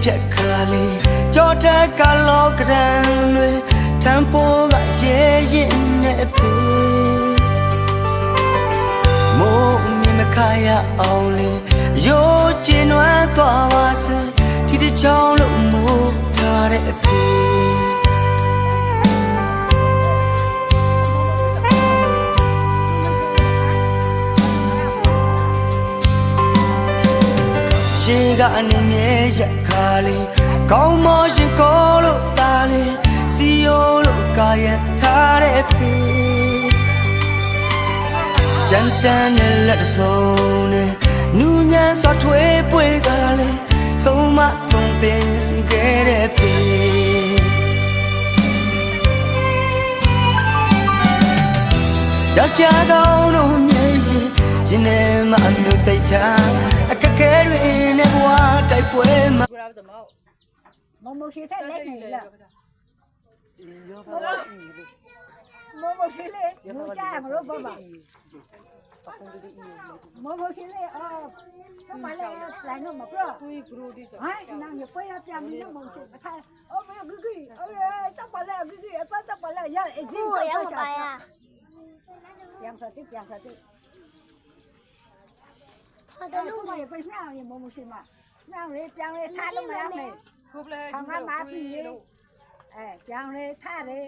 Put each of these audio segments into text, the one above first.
ဖြတ်ခါလေးကြောတက်ကလောကရန်တွေထံပိုးကရဲရင်နဲ့ဖေမိုးမြင်မခါရအောင်လေးရိုးကျင်နွမ်းသွားပါစေဒီတစ်ချောင်းလို့မိုးထားတဲ့အဖေရှေးကနေမြဲရခါလေးကောင်းမောရှင်ကိုလို့တာလေးစီယိုလို့ကာယထားတဲ့ဖေကြမ်းတမ်းနဲ့လက်စုံနဲ့နူးညံ့စွာထွေးပွေကလေးဆုံးမသွန်သင်ခဲ့တဲ့ဖေယောက်ျားကောင်းတို့မြည်ရင်ရင်ထဲမှာအမျိုးတိတ်ချအခက်ခဲတွေနဲ့ဘဝတိုက်ပွဲမှာမမရှိတဲ့လက်နေလားမမရှိလေမကြမလို့ဘာမမရှိလေအော်သမလည်းလိုက်တော့မပြောဟိုနားရဖွေရပြန်ပြီးမမရှိအထိုင်အော်မဂဂီအော်တပ်ပါလေဂဂီအပတ်တပ်ပါလေရအင်းကြီးတော့ပါရပြန်ဖတ်ပြန်ဖတ်တော့လူတွေပြညာရမမရှိမညာလေးပြန်လေးထားလို့မရမယ်ထောင်ကမာပြီပြန်လေးထားလေ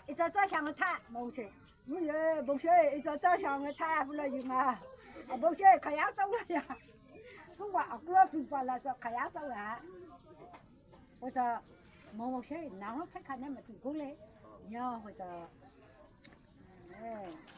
一直在想着他，没事，没事，一直在想着他不了用啊，没事，可要走了呀，从我过去过来就可要走了，或者没事，然后看看那么挺过来，然后或者，哎。